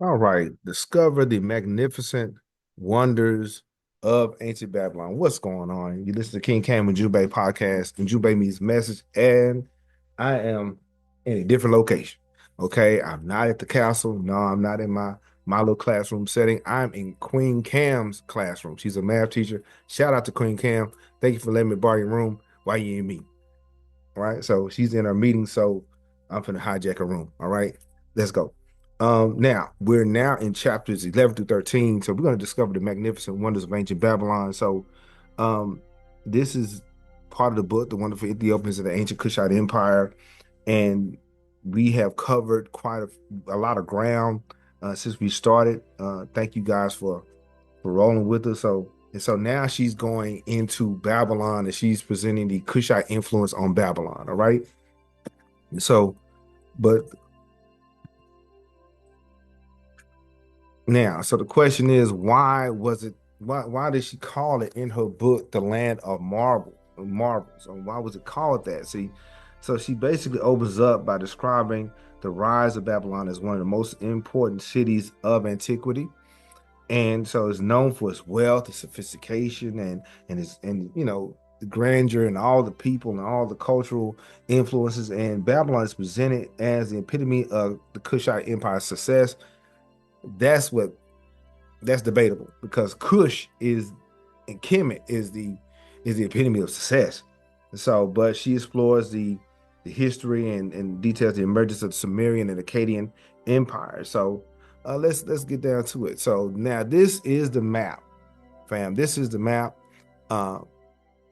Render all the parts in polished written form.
All right, discover the magnificent wonders of ancient Babylon. What's going on? You listen to King Cam Ujumbe Podcast. Ujumbe means message, and I am in a different location. Okay, I'm not at the castle. No, I'm not in my little classroom setting. I'm in Queen Cam's classroom. She's a math teacher. Shout out to Queen Cam. Thank you for letting me borrow your room while you in meeting. All right, so she's in her meeting, so I'm finna hijack her room. All right, let's go. Now we're now in chapters 11 through 13. So we're going to discover the magnificent wonders of ancient Babylon. So, um, this is part of the book, The Wonderful Ethiopians of the Ancient Cushite Empire, and we have covered quite a lot of ground since we started. Thank you guys for rolling with us. So now she's going into Babylon and she's presenting the Kushite influence on Babylon. All right. So, but now, so the question is, why did she call it in her book the land of marvels? And why was it called that? See, so she basically opens up by describing the rise of Babylon as one of the most important cities of antiquity. And so it's known for its wealth, its sophistication, and the grandeur and all the people and all the cultural influences. And Babylon is presented as the epitome of the Kushite Empire's success. That's what that's debatable because Kush is and Kemet is the epitome of success. So, but she explores the history and details the emergence of the Sumerian and Akkadian empire. So, let's get down to it. So now this is the map, fam. This is the map. Uh,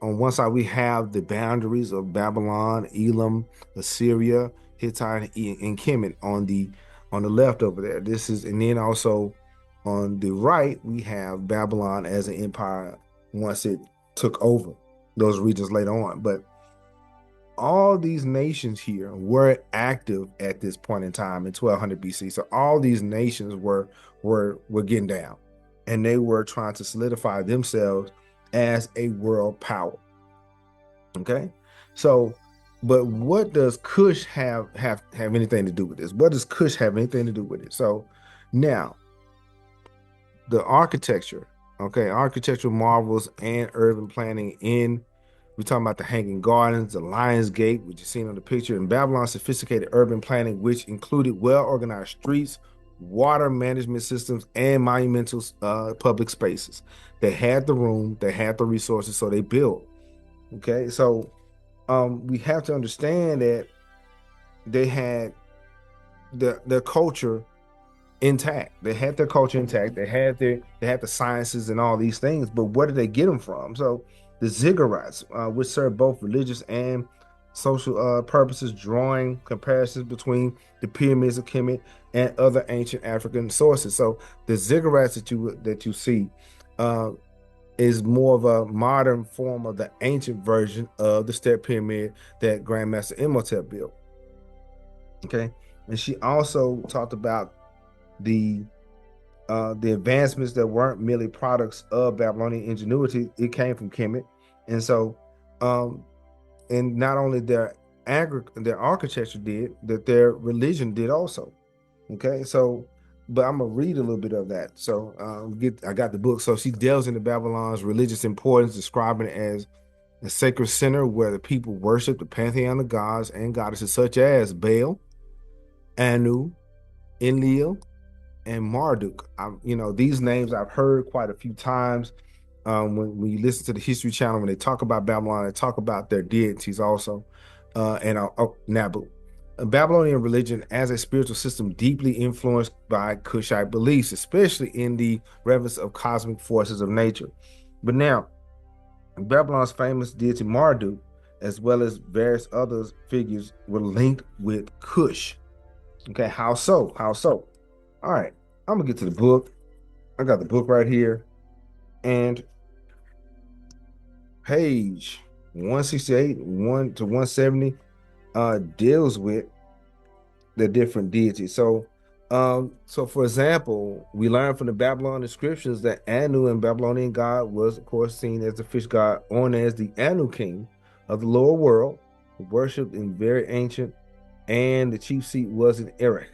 on one side we have the boundaries of Babylon, Elam, Assyria, Hittite, and Kemet on the left over there. This is, and then also on the right we have Babylon as an empire once it took over those regions later on. But all these nations here were active at this point in time in 1200 BC. So all these nations were getting down, and they were trying to solidify themselves as a world power. Okay, so but what does Kush have anything to do with this? What does Kush have anything to do with it? So now the architecture, okay, architectural marvels and urban planning in we're talking about the Hanging Gardens, the Lion's Gate, which is seen on the picture, in Babylon's sophisticated urban planning, which included well-organized streets, water management systems, and monumental public spaces. They had the room, they had the resources, so they built. Okay, so we have to understand that they had their culture intact. They had their culture intact. They had the sciences and all these things. But where did they get them from? So the Ziggurats, which serve both religious and social purposes, drawing comparisons between the pyramids of Kemet and other ancient African sources. So the Ziggurats that you see uh, is more of a modern form of the ancient version of the step pyramid that Grandmaster Imhotep built. Okay, and she also talked about the the advancements that weren't merely products of Babylonian ingenuity. It came from Kemet, and so um, and not only their architecture did, that their religion did also. Okay, so but I'm gonna read a little bit of that. So I got the book. So she delves into Babylon's religious importance, describing it as a sacred center where the people worship the pantheon of gods and goddesses such as Baal, Anu, Enlil, and Marduk. These names I've heard quite a few times. When you listen to the History Channel, when they talk about Babylon, they talk about their deities also, and Nabu. Babylonian religion as a spiritual system deeply influenced by Kushite beliefs, especially in the reverence of cosmic forces of nature. But now, Babylon's famous deity Marduk, as well as various other figures, were linked with Kush. Okay, how so? How so? All right, I'm gonna get to the book. I got the book right here, and page 168, 1 to 170, deals with the different deities. So for example, we learn from the Babylonian inscriptions that Anu and Babylonian god was, of course, seen as the fish god, known as the Anu king of the lower world, worshipped in very ancient, and the chief seat was in Erech.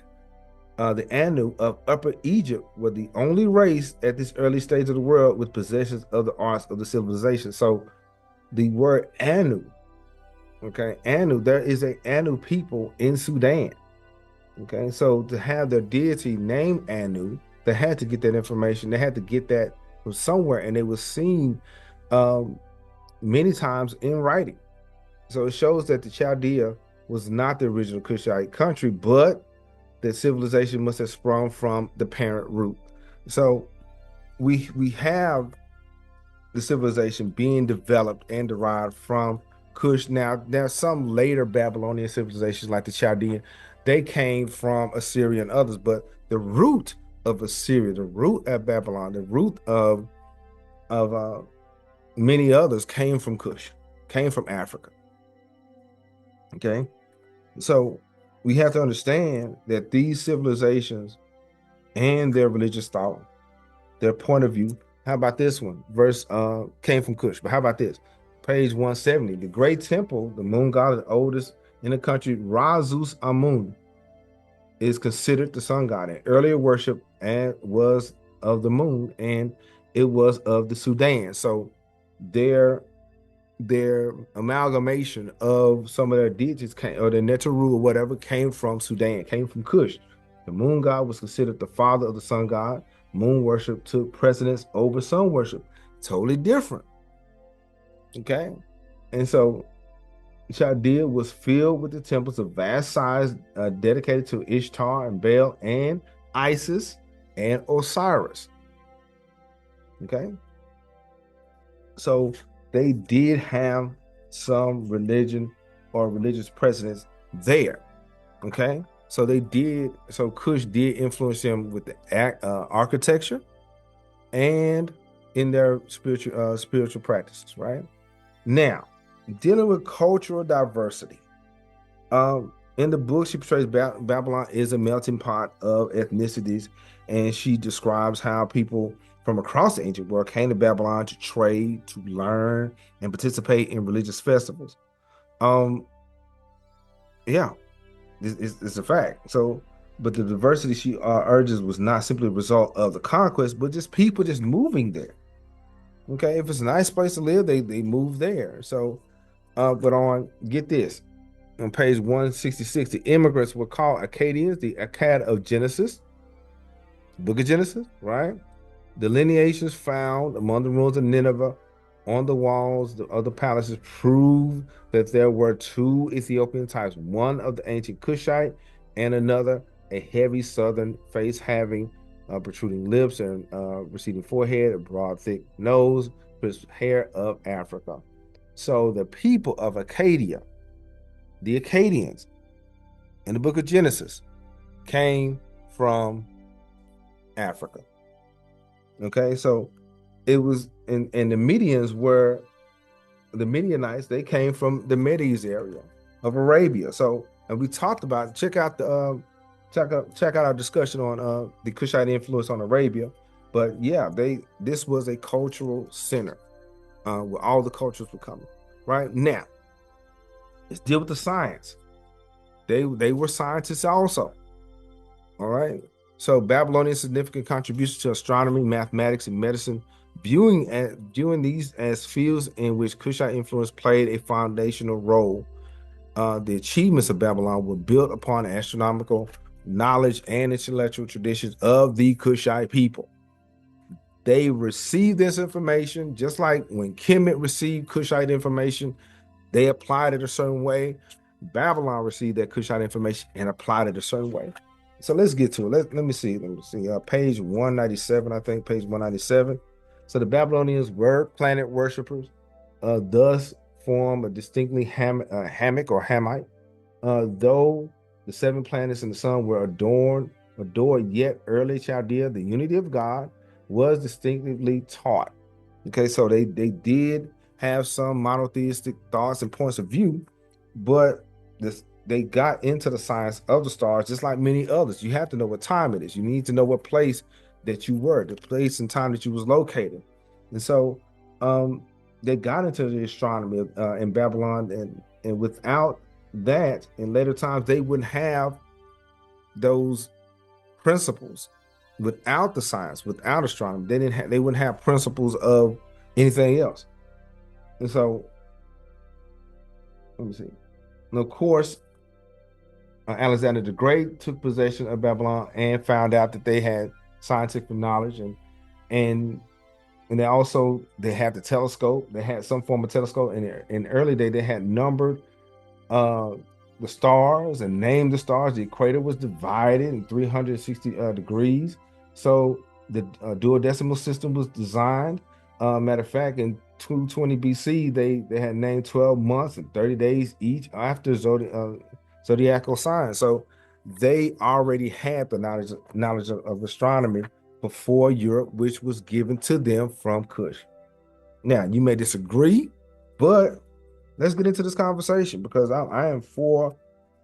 The Anu of Upper Egypt were the only race at this early stage of the world with possessions of the arts of the civilization. So the word Anu, okay, Anu, there is a Anu people in Sudan. Okay, so to have their deity named Anu, they had to get that information. They had to get that from somewhere, and it was seen um, many times in writing. So it shows that the Chaldea was not the original Kushite country, but that civilization must have sprung from the parent root. So we have the civilization being developed and derived from Kush. Now, there's some later Babylonian civilizations like the Chaldean, they came from Assyria and others, but the root of Assyria, the root of Babylon, the root of many others came from Kush, came from Africa. Okay, so we have to understand that these civilizations and their religious thought, their point of view. How about this one? Verse came from Kush, but how about this? Page 170. The great temple, the moon god, the oldest in the country, Razus Amun, is considered the sun god. And earlier worship and was of the moon, and it was of the Sudan. So their amalgamation of some of their deities came, or their Neteru or whatever, came from Sudan, came from Kush. The moon god was considered the father of the sun god. Moon worship took precedence over sun worship. Totally different. Okay. And so Chaldea was filled with the temples of vast size dedicated to Ishtar and Baal and Isis and Osiris. Okay. So they did have some religion or religious precedence there. Okay. So they did. So Kush did influence them with the architecture and in their spiritual practices. Right now, dealing with cultural diversity. In the book, she portrays Babylon is a melting pot of ethnicities, and she describes how people from across the ancient world came to Babylon to trade, to learn, and participate in religious festivals. Yeah, it's a fact. So, but the diversity she urges was not simply a result of the conquest, but just people just moving there. Okay, if it's a nice place to live, they move there. So, but get this, on page 166, the immigrants were called Akkadians, the Akkad of Genesis, Book of Genesis, right? The lineations found among the ruins of Nineveh on the walls of the palaces prove that there were two Ethiopian types, one of the ancient Cushite and another a heavy southern face having protruding lips and receding forehead, a broad, thick nose, crisp hair of Africa. So the people of Acadia, the Akkadians, in the book of Genesis, came from Africa. Okay, so it was, and the Medians were, the Midianites, they came from the Medes area of Arabia. So, and we talked about, check out our discussion on the Kushite influence on Arabia. But yeah, this was a cultural center where all the cultures were coming. Right now, let's deal with the science. They were scientists also. All right. So Babylonian significant contributions to astronomy, mathematics, and medicine, viewing these as fields in which Kushite influence played a foundational role. The achievements of Babylon were built upon astronomical knowledge and intellectual traditions of the Kushite people. They received this information just like when Kemet received Kushite information, they applied it a certain way. Babylon received that Kushite information and applied it a certain way. So let's get to it. Let me see. Page 197, I think, page 197. So the Babylonians were planet worshippers, thus form a distinctly Hamic or Hamite. Though the 7 planets in the sun were adored, yet early Chaldea, the unity of God, was distinctively taught. Okay, so they did have some monotheistic thoughts and points of view, but they got into the science of the stars just like many others. You have to know what time it is. You need to know what place that you were, the place and time that you was located. And so they got into the astronomy in Babylon, and without that, in later times, they wouldn't have those principles. Without the science, without astronomy, they wouldn't have principles of anything else. And so, let me see. And of course, Alexander the Great took possession of Babylon and found out that they had scientific knowledge, and they had the telescope. They had some form of telescope. In the early day, they had numbered the stars and named the stars. The equator was divided in 360 degrees. So the duodecimal system was designed. Matter of fact, in 220 BC, they had named 12 months and 30 days each after zodiacal signs. So they already had the knowledge of astronomy before Europe, which was given to them from Kush. Now, you may disagree, but let's get into this conversation, because I am for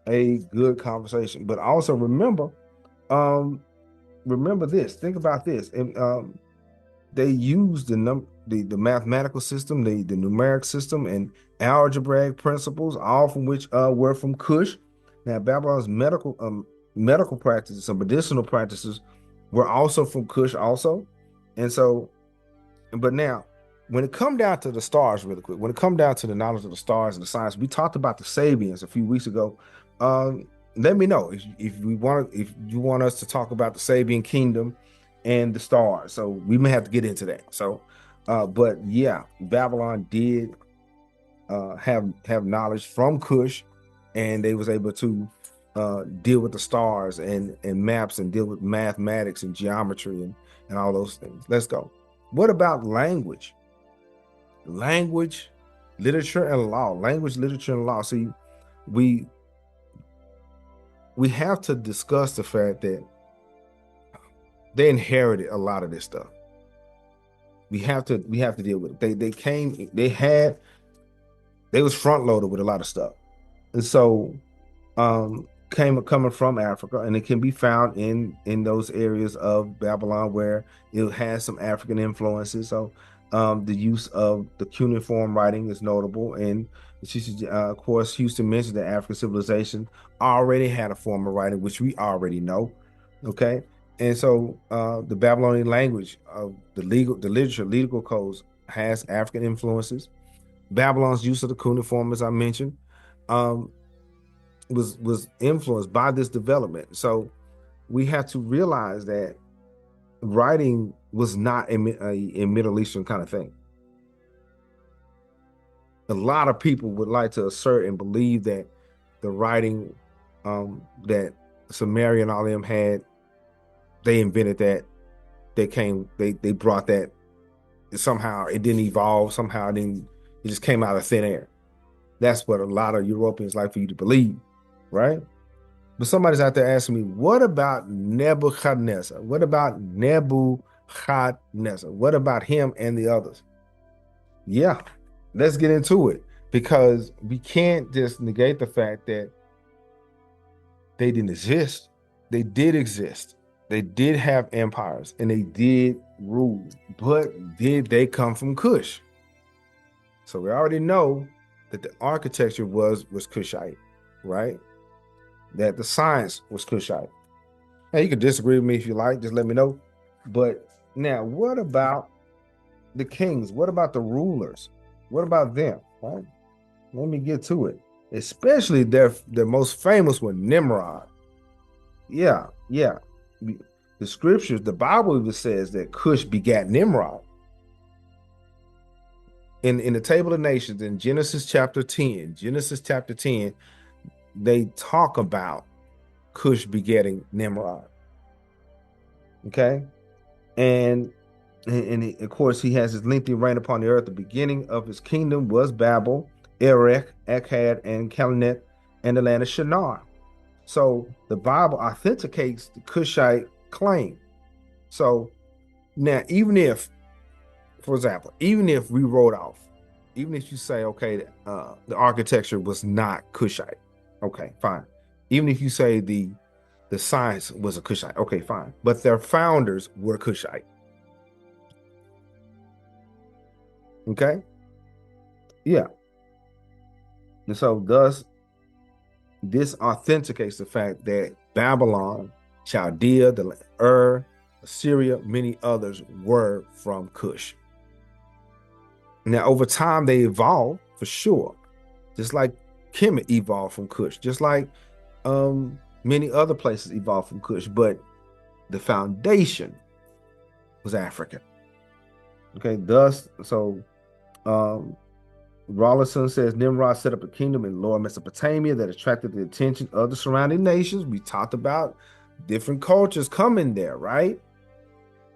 a good conversation. But also remember this. Think about this. And they used the mathematical system, the numeric system, and algebraic principles, all from which were from Kush. Now, Babylon's medical practices, some medicinal practices, were also from Kush also. And so, but now, when it come down to the stars, really quick, when it come down to the knowledge of the stars and the science, we talked about the Sabians a few weeks ago. Let me know if you want us to talk about the Sabian kingdom and the stars. So we may have to get into that. So, but yeah, Babylon did have knowledge from Kush, and they was able to deal with the stars and maps, and deal with mathematics and geometry and all those things. Let's go. What about language? Language, literature, and law. Language, literature, and law. See, we have to discuss the fact that they inherited a lot of this stuff. We have to deal with it. They was front loaded with a lot of stuff. And so coming from Africa, and it can be found in those areas of Babylon where it has some African influences. So the use of the cuneiform writing is notable, and of course, Houston mentioned that African civilization already had a form of writing, which we already know. Okay, and so the Babylonian language of the literature, legal codes has African influences. Babylon's use of the cuneiform, as I mentioned, was influenced by this development. So we have to realize that writing was not a Middle Eastern kind of thing. A lot of people would like to assert and believe that the writing that Samaria and all them had, they invented that. They brought that. Somehow it didn't evolve. Somehow it just came out of thin air. That's what a lot of Europeans like for you to believe, right? But somebody's out there asking me, what about Nebuchadnezzar? What about Nebuchadnezzar? What about him and the others? Yeah, let's get into it, because we can't just negate the fact that they didn't exist. They did exist. They did have empires, and they did rule. But did they come from Kush? So we already know that the architecture was Kushite, right? That the science was Kushite. Now, you can disagree with me if you like, just let me know. But now, what about the kings? What about the rulers? What about them? Right? Let me get to it. Especially their most famous one, Nimrod. Yeah. The scriptures, the Bible even says that Kush begat Nimrod. In the Table of Nations, in Genesis chapter 10, they talk about Kush begetting Nimrod. Okay? And of course, he has his lengthy reign upon the earth. The beginning of his kingdom was Babel, Erech, Akkad, and Calneh, and the land of Shinar. So the Bible authenticates the Kushite claim. So now, even if, for example, even if we wrote off, even if you say, okay, the architecture was not Kushite, okay, fine. Even if you say the science was a Kushite, okay, fine. But their founders were Kushite. Okay? Yeah. And so thus, this authenticates the fact that Babylon Chaldea, Ur, Assyria, many others were from Kush. Now, over time, they evolved for sure, just like Kemet evolved from Kush, just like many other places evolved from Kush, but the foundation was African. Okay, thus, so Rawlinson says Nimrod set up a kingdom in lower Mesopotamia that attracted the attention of the surrounding nations. We talked about different cultures coming there, right?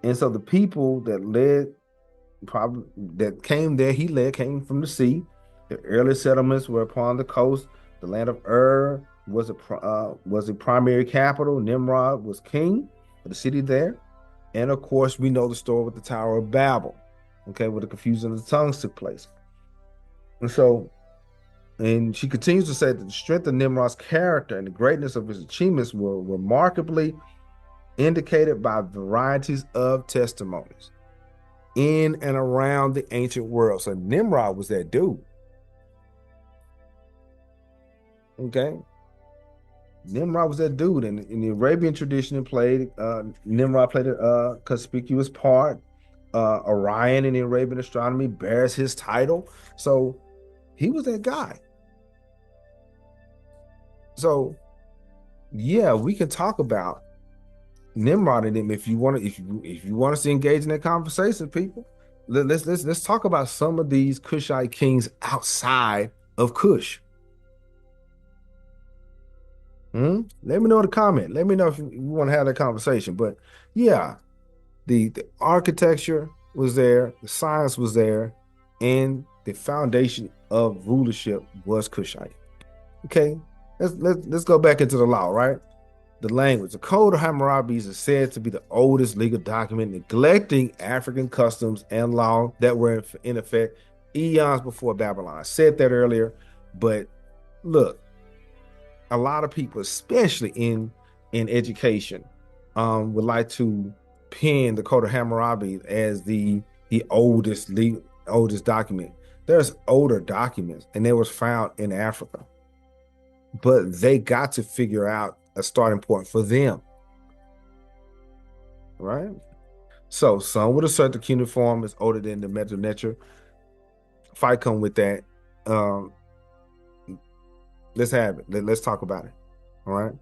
And so the people that came there, came from the sea. The early settlements were upon the coast. The land of Ur was a primary capital. Nimrod was king of the city there. And of course, we know the story with the Tower of Babel, okay, where the confusion of the tongues took place. And she continues to say that the strength of Nimrod's character and the greatness of his achievements were remarkably indicated by varieties of testimonies in and around the ancient world. So Nimrod was that dude. Okay. Nimrod was that dude. And in the Arabian tradition, Nimrod played a conspicuous part. Orion in the Arabian astronomy bears his title. So he was that guy. So yeah, we can talk about Nimrod and him if you want us to engage in that conversation, people. Let's talk about some of these Kushite kings outside of Kush. Let me know in the comment. Let me know if you want to have that conversation. But yeah, the architecture was there, the science was there, and the foundation of rulership was Kushite. Okay, let's go back into the law, right? The language. The Code of Hammurabi is said to be the oldest legal document neglecting African customs and law that were in effect eons before Babylon. I said that earlier, but look, a lot of people, especially in education, would like to pin the Code of Hammurabi as the oldest document. There's older documents, and they was found in Africa, but they got to figure out a starting point for them, right? So some would assert the cuneiform is older than the Mesonetra. Fight come with that. Let's have it. Let's talk about it. All right.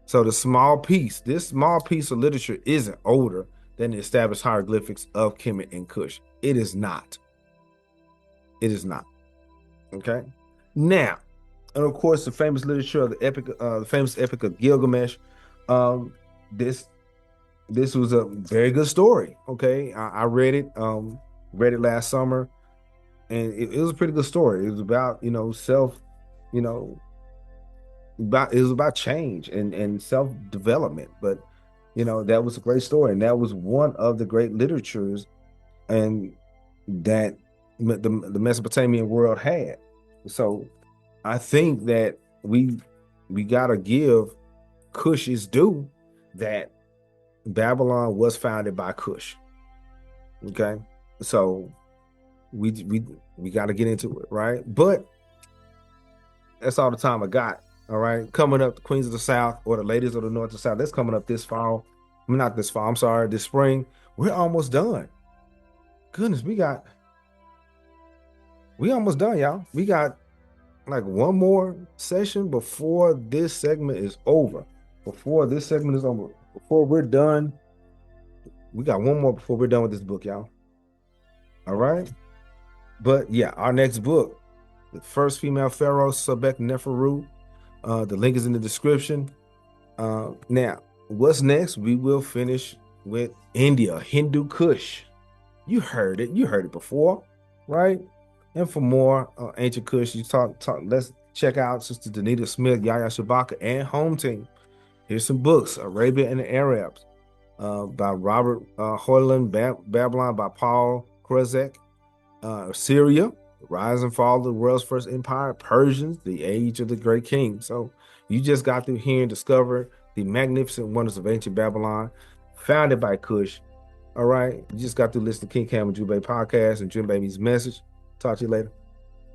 So this small piece of literature isn't older than the established hieroglyphics of Kemet and Kush. It is not. It is not. Okay. Now, and of course, the famous literature of the famous Epic of Gilgamesh. This was a very good story. Okay, I read it last summer, and it was a pretty good story. It was about it was about change and self-development. But that was a great story, and that was one of the great literatures, and that the Mesopotamian world had. So I think that we gotta give Kush its due, that Babylon was founded by Kush. Okay, so we gotta get into it, right? But that's all the time I got. All right, coming up, the Queens of the South, or the Ladies of the North and South. That's coming up this fall. Not this fall. I'm sorry, this spring. We're almost done. Goodness, we almost done, y'all. We got like one more session before this segment is over. Before we're done, we got one more before we're done with this book, y'all. All right. But yeah, our next book, the first female pharaoh, Sebek Neferu. The link is in the description. Now, what's next? We will finish with India, Hindu Kush. You heard it before, right? And for more ancient Kush, let's check out Sister Danita Smith, Yahya Shabaka, and Home Team. Here's some books: Arabia and the Arabs by Robert Hoyland, Babylon by Paul Kruzek, Syria, the Rise and Fall of the World's First Empire, Persians, The Age of the Great King. So you just got through here and discovered the magnificent wonders of ancient Babylon, founded by Kush. All right, you just got to listen to King Cam Ujumbe Podcast and Jim Baby's message. Talk to you later.